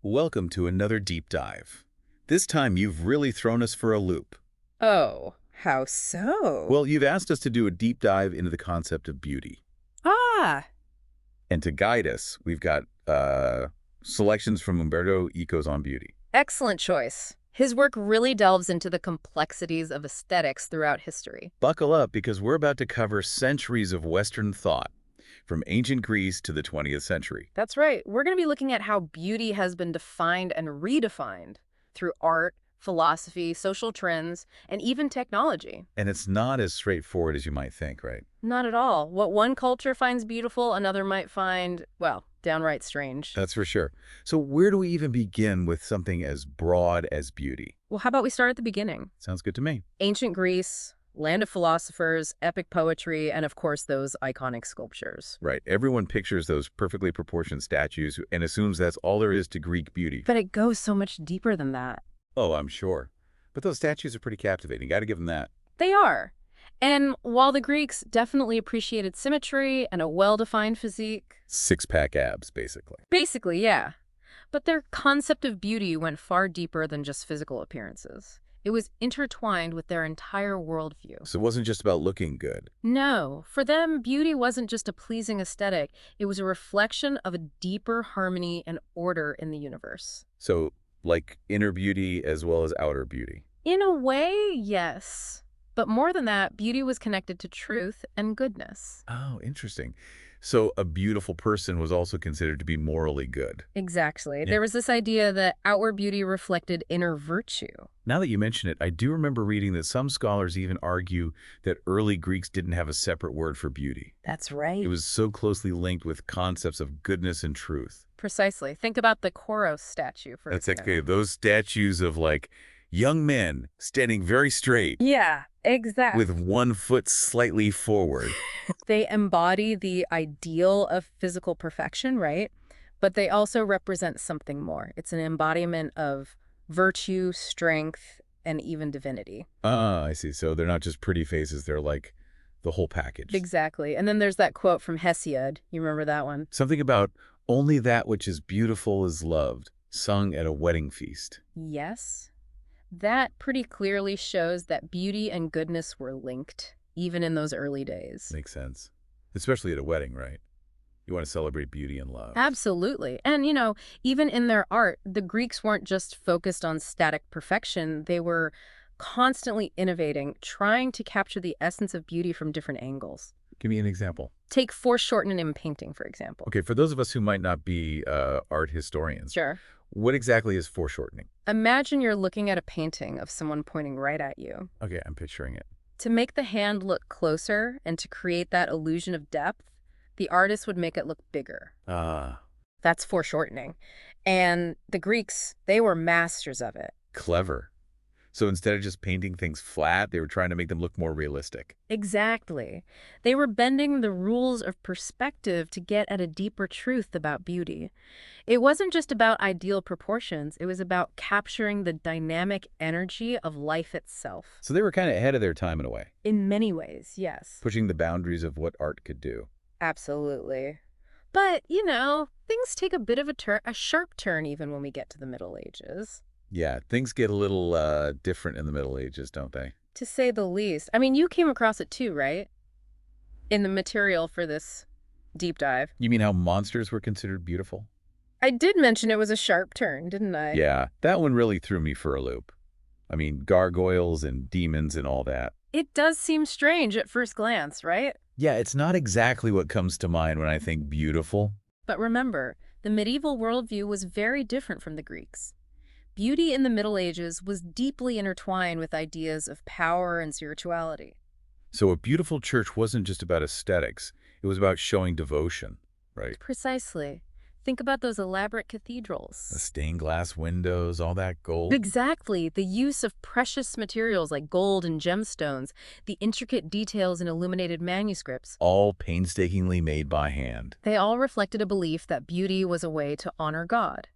Welcome to another deep dive. This time you've really thrown us for a loop. Oh, how so? Well, you've asked us to do a deep dive into the concept of beauty. Ah, And to guide us, we've got selections from Umberto Eco's on beauty. excellent choice. His work really delves into the complexities of aesthetics throughout history. Buckle up because we're about to cover centuries of Western thought, from ancient Greece to the 20th century. That's right. We're going to be looking at how beauty has been defined and redefined through art, philosophy, social trends, and even technology. And it's not as straightforward as you might think, right? Not at all. What one culture finds beautiful, another might find, well, downright strange. That's for sure. So where do we even begin with something as broad as beauty? Well, how about we start at the beginning? Sounds good to me. Ancient Greece, land of philosophers, epic poetry, and of course those iconic sculptures. Right. Everyone pictures those perfectly proportioned statues and assumes that's all there is to Greek beauty. But it goes so much deeper than that. Oh, I'm sure. But those statues are pretty captivating. Got to give them that. They are. And while the Greeks definitely appreciated symmetry and a well-defined physique, Six-pack abs, basically. basically, yeah, but their concept of beauty went far deeper than just physical appearances. It was intertwined with their entire worldview. So it wasn't just about looking good. No, for them, beauty wasn't just a pleasing aesthetic. It was a reflection of a deeper harmony and order in the universe. So, like inner beauty as well as outer beauty. In a way, yes. But more than that, beauty was connected to truth and goodness. Oh, interesting. So a beautiful person was also considered to be morally good. Exactly. Yeah. There was this idea that outward beauty reflected inner virtue. Now that you mention it, I do remember reading that some scholars even argue that early Greeks didn't have a separate word for beauty. That's right. It was so closely linked with concepts of goodness and truth. Precisely. Think about the Koros statue, for That's example. exactly those statues of like young men standing very straight Yeah, exactly. with one foot slightly forward. They embody the ideal of physical perfection, right? But they also represent something more. It's an embodiment of virtue, strength, and even divinity. Ah, I see. So they're not just pretty faces, they're like the whole package. Exactly. And then there's that quote from Hesiod. You remember that one? Something about only that which is beautiful is loved, sung at a wedding feast. Yes. That pretty clearly shows that beauty and goodness were linked, even in those early days. Makes sense. Especially at a wedding, right? You want to celebrate beauty and love. Absolutely. And, you know, even in their art, the Greeks weren't just focused on static perfection. They were constantly innovating, trying to capture the essence of beauty from different angles. Give me an example. Take foreshortening in painting, for example. Okay, for those of us who might not be art historians, Sure. what exactly is foreshortening? Imagine you're looking at a painting of someone pointing right at you. Okay, I'm picturing it. To make the hand look closer and to create that illusion of depth, the artist would make it look bigger. Ah, That's foreshortening. And the Greeks, they were masters of it. clever. So instead of just painting things flat, they were trying to make them look more realistic. Exactly. They were bending the rules of perspective to get at a deeper truth about beauty. It wasn't just about ideal proportions, it was about capturing the dynamic energy of life itself. So they were kind of ahead of their time in a way, In many ways, yes. pushing the boundaries of what art could do. Absolutely. But, you know, things take a bit of a sharp turn even when we get to the Middle Ages. Yeah, things get a little different in the Middle Ages, don't they? To say the least. I mean, you came across it too, right? In the material for this deep dive. You mean how monsters were considered beautiful? I did mention it was a sharp turn, didn't I? Yeah, that one really threw me for a loop. I mean, gargoyles and demons and all that. It does seem strange at first glance, right? Yeah, it's not exactly what comes to mind when I think beautiful. But remember, the medieval worldview was very different from the Greeks. Beauty in the Middle Ages was deeply intertwined with ideas of power and spirituality. So a beautiful church wasn't just about aesthetics. It was about showing devotion, right? Precisely. Think about those elaborate The cathedrals. stained glass windows, all that gold. Exactly. The use of precious materials like gold and gemstones, the intricate details in illuminated manuscripts, All painstakingly made by hand. they all reflected a belief that beauty was a way to honor God,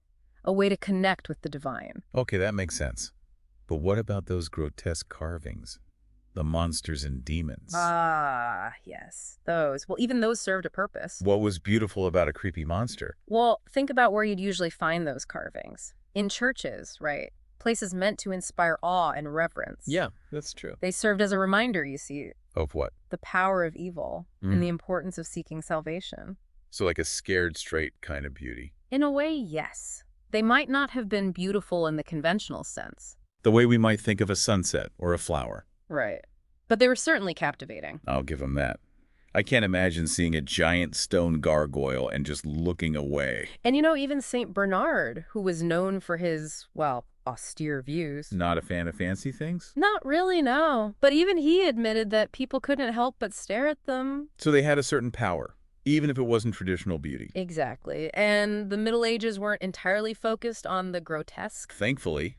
a way to connect with the divine. Okay, that makes sense. But what about those grotesque carvings? The monsters and demons. Ah, yes, those. Well, even those served a purpose. What was beautiful about a creepy monster? Well, think about where you'd usually find those carvings. In churches, right? Places meant to inspire awe and reverence. Yeah, that's true. They served as a reminder, you see, Of what? the power of evil and the importance of seeking salvation. So like a scared straight kind of beauty. In a way, yes. They might not have been beautiful in the conventional sense. The way we might think of a sunset or a flower. Right. But they were certainly captivating. I'll give him that. I can't imagine seeing a giant stone gargoyle and just looking away. And even St. Bernard, who was known for his, well, austere views. Not a fan of fancy things? Not really, no. But even he admitted that people couldn't help but stare at them. So they had a certain power, even if it wasn't traditional beauty. Exactly. And the Middle Ages weren't entirely focused on the grotesque. Thankfully.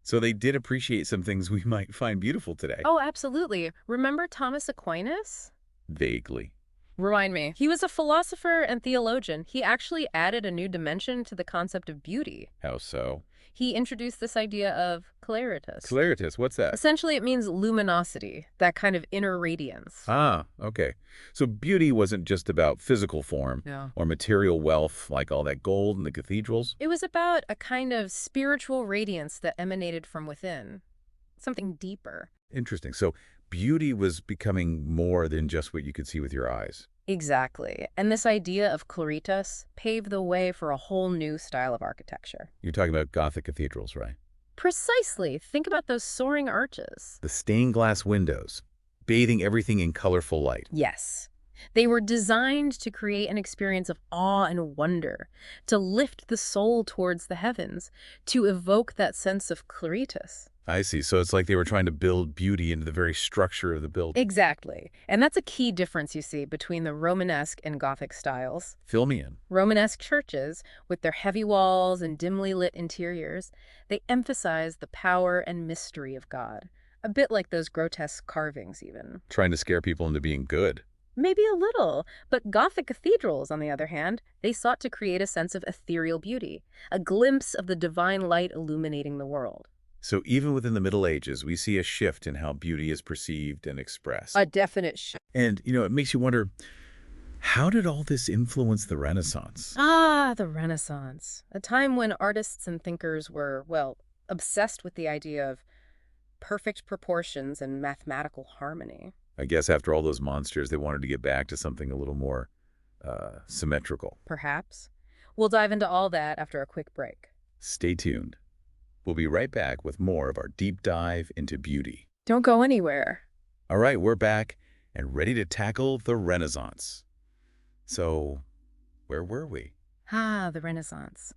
So they did appreciate some things we might find beautiful today. Oh, absolutely. Remember Thomas Aquinas? Vaguely. Remind me. He was a philosopher and theologian. He actually added a new dimension to the concept of beauty. How so? He introduced this idea of claritas. Claritas, what's that? Essentially, it means luminosity, that kind of inner radiance. Ah, okay. So beauty wasn't just about physical form Yeah. or material wealth like all that gold in the cathedrals. It was about a kind of spiritual radiance that emanated from within, something deeper. Interesting. So beauty was becoming more than just what you could see with your eyes. Exactly. And this idea of claritas paved the way for a whole new style of architecture. You're talking about Gothic cathedrals, right? Precisely. Think about those soaring arches. The stained glass windows, bathing everything in colorful light. Yes. They were designed to create an experience of awe and wonder, to lift the soul towards the heavens, to evoke that sense of claritas. I see. So it's like they were trying to build beauty into the very structure of the building. Exactly. And that's a key difference, you see, between the Romanesque and Gothic styles. Fill me in. Romanesque churches, with their heavy walls and dimly lit interiors, they emphasize the power and mystery of God, a bit like those grotesque carvings even. Trying to scare people into being good. Maybe a little, but Gothic cathedrals, on the other hand, they sought to create a sense of ethereal beauty, a glimpse of the divine light illuminating the world. So even within the Middle Ages, we see a shift in how beauty is perceived and expressed. A definite shift. And, it makes you wonder, how did all this influence the Renaissance? Ah, the Renaissance. A time when artists and thinkers were, well, obsessed with the idea of perfect proportions and mathematical harmony. I guess after all those monsters, they wanted to get back to something a little more symmetrical. Perhaps. We'll dive into all that after a quick break. Stay tuned. We'll be right back with more of our deep dive into beauty. Don't go anywhere. All right, we're back and ready to tackle the Renaissance. So, where were we? Ah, the Renaissance.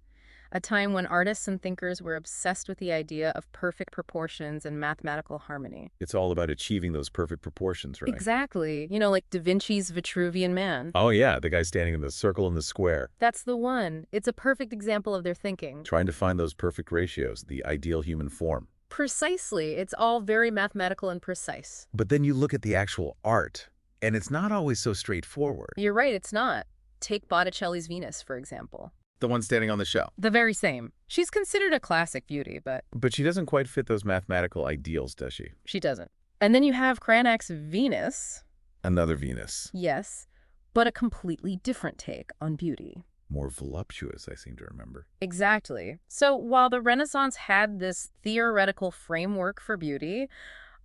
A time when artists and thinkers were obsessed with the idea of perfect proportions and mathematical harmony. It's all about achieving those perfect proportions, right? Exactly. Like Da Vinci's Vitruvian Man. Oh, yeah, the guy standing in the circle in the square, That's the one. It's a perfect example of their thinking. trying to find those perfect ratios, the ideal human form. Precisely. It's all very mathematical and precise. But then you look at the actual art, and it's not always so straightforward. You're right, it's not. Take Botticelli's Venus, for example. The one standing on the shelf. The very same. She's considered a classic beauty, but But she doesn't quite fit those mathematical ideals, does she? she doesn't. And then you have Cranach's Venus, Another Venus. yes, but a completely different take on beauty. More voluptuous, I seem to remember. Exactly. So while the Renaissance had this theoretical framework for beauty,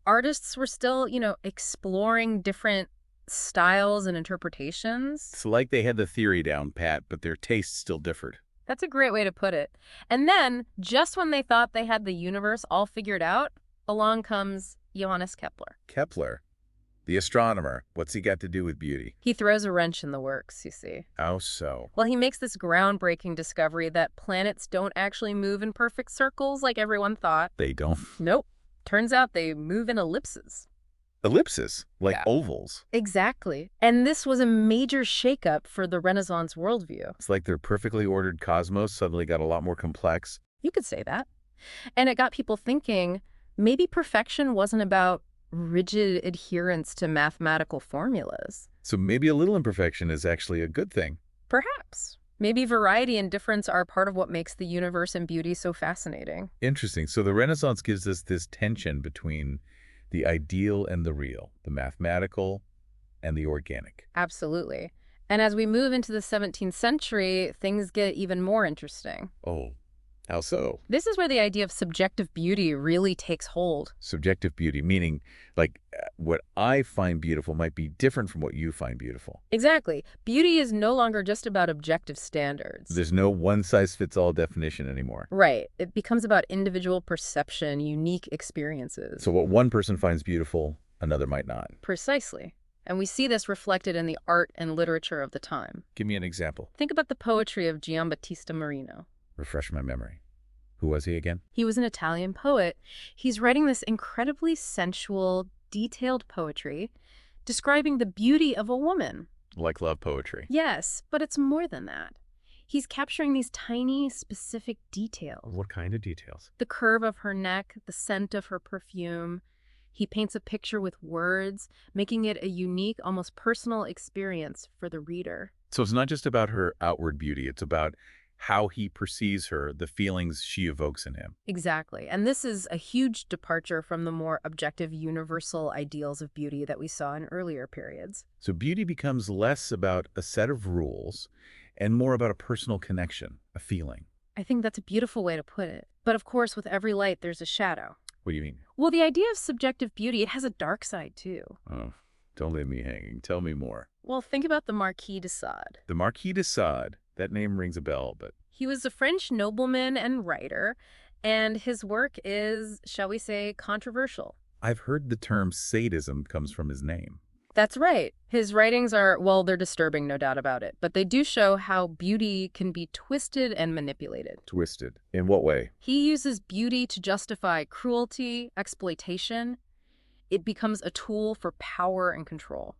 artists were still, exploring different styles and interpretations. It's like they had the theory down pat, but their tastes still differed. That's a great way to put it. And then, just when they thought they had the universe all figured out, along comes Johannes Kepler. Kepler, the astronomer, what's he got to do with beauty? He throws a wrench in the works, you see. How so? Well, he makes this groundbreaking discovery that planets don't actually move in perfect circles like everyone thought. They don't. Nope. Turns out they move in ellipses. Ellipses, like Yeah. ovals. Exactly. And this was a major shakeup for the Renaissance worldview. It's like their perfectly ordered cosmos suddenly got a lot more complex. You could say that. And it got people thinking maybe perfection wasn't about rigid adherence to mathematical formulas. So maybe a little imperfection is actually a good thing. Perhaps. Maybe variety and difference are part of what makes the universe and beauty so fascinating. Interesting. So the Renaissance gives us this tension between The ideal and the real, the mathematical and the organic. Absolutely. And as we move into the 17th century, things get even more interesting. Oh, how so? This is where the idea of subjective beauty really takes hold. Subjective beauty, meaning like what I find beautiful might be different from what you find beautiful. Exactly. Beauty is no longer just about objective standards. There's no one-size-fits-all definition anymore. Right. It becomes about individual perception, unique experiences. So what one person finds beautiful, another might not. Precisely. And we see this reflected in the art and literature of the time. Give me an example. Think about the poetry of Giambattista Marino. Refresh my memory. Who was he again? He was an Italian poet. He's writing this incredibly sensual, detailed poetry describing the beauty of a woman. Like love poetry. Yes, but it's more than that. He's capturing these tiny, specific details. What kind of details? The curve of her neck, the scent of her perfume. He paints a picture with words, making it a unique, almost personal experience for the reader. So it's not just about her outward beauty. It's about how he perceives her, the feelings she evokes in him. Exactly. And this is a huge departure from the more objective, universal ideals of beauty that we saw in earlier periods. So beauty becomes less about a set of rules and more about a personal connection, a feeling. I think that's a beautiful way to put it. But of course, with every light, there's a shadow. What do you mean? Well, the idea of subjective beauty, it has a dark side too. Oh, don't leave me hanging. Tell me more. Well, think about the Marquis de Sade. The Marquis de Sade, that name rings a bell, but He was a French nobleman and writer, and his work is, shall we say, controversial. I've heard the term sadism comes from his name. That's right. His writings are, well, they're disturbing, no doubt about it, but they do show how beauty can be twisted and manipulated. Twisted. In what way? He uses beauty to justify cruelty, exploitation. It becomes a tool for power and control.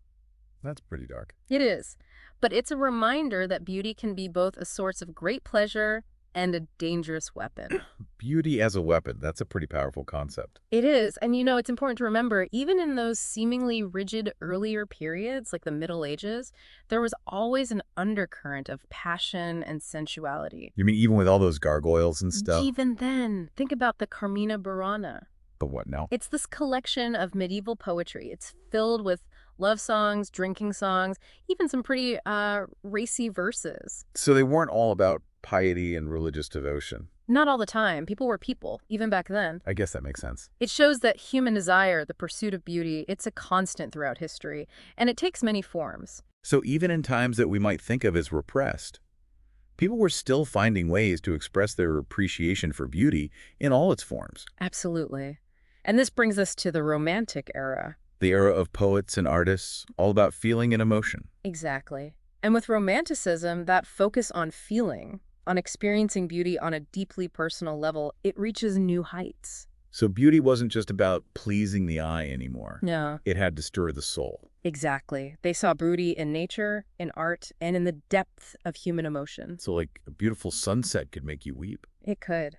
That's pretty dark. It is. But it's a reminder that beauty can be both a source of great pleasure and a dangerous weapon. Beauty as a weapon. That's a pretty powerful concept. It is. And you know, it's important to remember, even in those seemingly rigid earlier periods, like the Middle Ages, there was always an undercurrent of passion and sensuality. You mean even with all those gargoyles and stuff? Even then, think about the Carmina Burana. The what now? It's this collection of medieval poetry. It's filled with love songs, drinking songs, even some pretty racy verses. So they weren't all about piety and religious devotion. Not all the time. People were people, even back then. I guess that makes sense. It shows that human desire, the pursuit of beauty, it's a constant throughout history, and it takes many forms. So even in times that we might think of as repressed, people were still finding ways to express their appreciation for beauty in all its forms. Absolutely. And this brings us to the Romantic era. The era of poets and artists, all about feeling and emotion. Exactly. And with Romanticism, that focus on feeling, on experiencing beauty on a deeply personal level, it reaches new heights. So beauty wasn't just about pleasing the eye anymore. No. It had to stir the soul. Exactly. They saw beauty in nature, in art, and in the depth of human emotion. So like a beautiful sunset could make you weep. It could.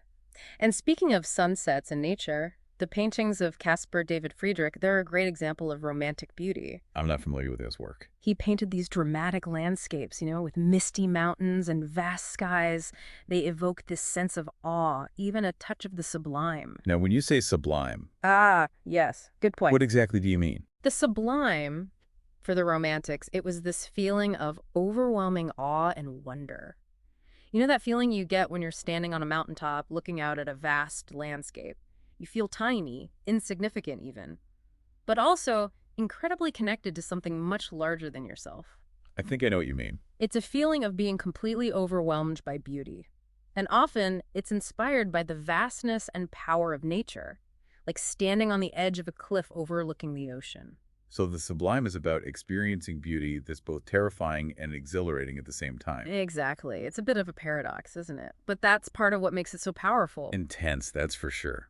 And speaking of sunsets and nature, the paintings of Caspar David Friedrich, they're a great example of romantic beauty. I'm not familiar with his work. He painted these dramatic landscapes, with misty mountains and vast skies. They evoke this sense of awe, even a touch of the sublime. Now, when you say sublime, Ah, yes. Good point. what exactly do you mean? The sublime, for the Romantics, it was this feeling of overwhelming awe and wonder. You know that feeling you get when you're standing on a mountaintop looking out at a vast landscape? You feel tiny, insignificant even, but also incredibly connected to something much larger than yourself. I think I know what you mean. It's a feeling of being completely overwhelmed by beauty. And often, it's inspired by the vastness and power of nature, like standing on the edge of a cliff overlooking the ocean. So the sublime is about experiencing beauty that's both terrifying and exhilarating at the same time. Exactly. It's a bit of a paradox, isn't it? But that's part of what makes it so powerful. Intense, that's for sure.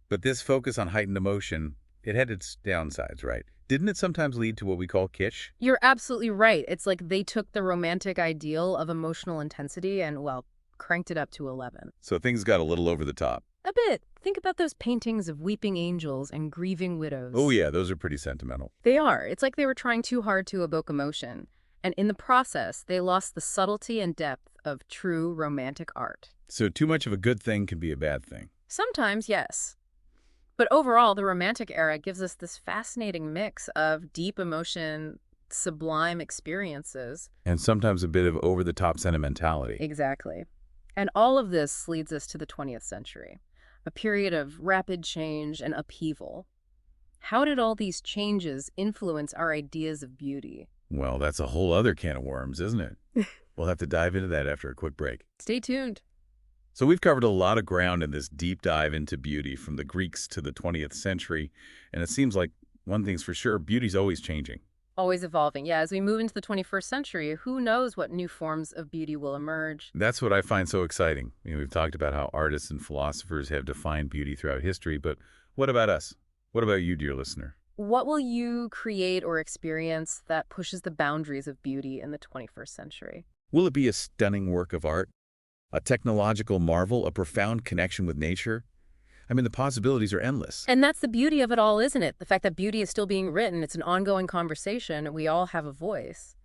But this focus on heightened emotion, it had its downsides, right? Didn't it sometimes lead to what we call kitsch? You're absolutely right. It's like they took the romantic ideal of emotional intensity and, well, cranked it up to 11. So things got a little over the top. A bit. Think about those paintings of weeping angels and grieving widows. Oh yeah, those are pretty sentimental. They are. It's like they were trying too hard to evoke emotion. And in the process, they lost the subtlety and depth of true romantic art. So too much of a good thing can be a bad thing. Sometimes, yes. But overall, the Romantic era gives us this fascinating mix of deep emotion, sublime experiences. And sometimes a bit of over-the-top sentimentality. Exactly. And all of this leads us to the 20th century, a period of rapid change and upheaval. How did all these changes influence our ideas of beauty? Well, that's a whole other can of worms, isn't it? We'll have to dive into that after a quick break. Stay tuned. So we've covered a lot of ground in this deep dive into beauty from the Greeks to the 20th century, and it seems like one thing's for sure, beauty's always changing. Always evolving. Yeah, as we move into the 21st century, who knows what new forms of beauty will emerge? That's what I find so exciting. We've talked about how artists and philosophers have defined beauty throughout history, but what about us? What about you, dear listener? What will you create or experience that pushes the boundaries of beauty in the 21st century? Will it be a stunning work of art? A technological marvel? A profound connection with nature? I mean, the possibilities are endless. And that's the beauty of it all, isn't it? The fact that beauty is still being written. It's an ongoing conversation, and we all have a voice.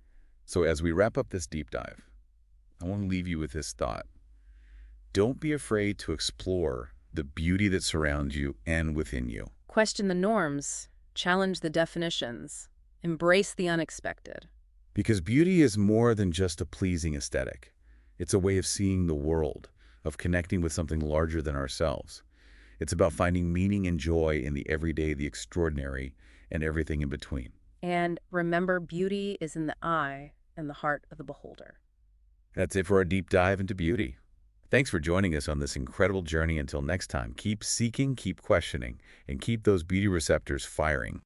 So as we wrap up this deep dive, I want to leave you with this thought. Don't be afraid to explore the beauty that surrounds you and within you. Question the norms, challenge the definitions, embrace the unexpected. Because beauty is more than just a pleasing aesthetic. It's a way of seeing the world, of connecting with something larger than ourselves. It's about finding meaning and joy in the everyday, the extraordinary, and everything in between. And remember, beauty is in the eye and the heart of the beholder. That's it for our deep dive into beauty. Thanks for joining us on this incredible journey. Until next time, keep seeking, keep questioning, and keep those beauty receptors firing.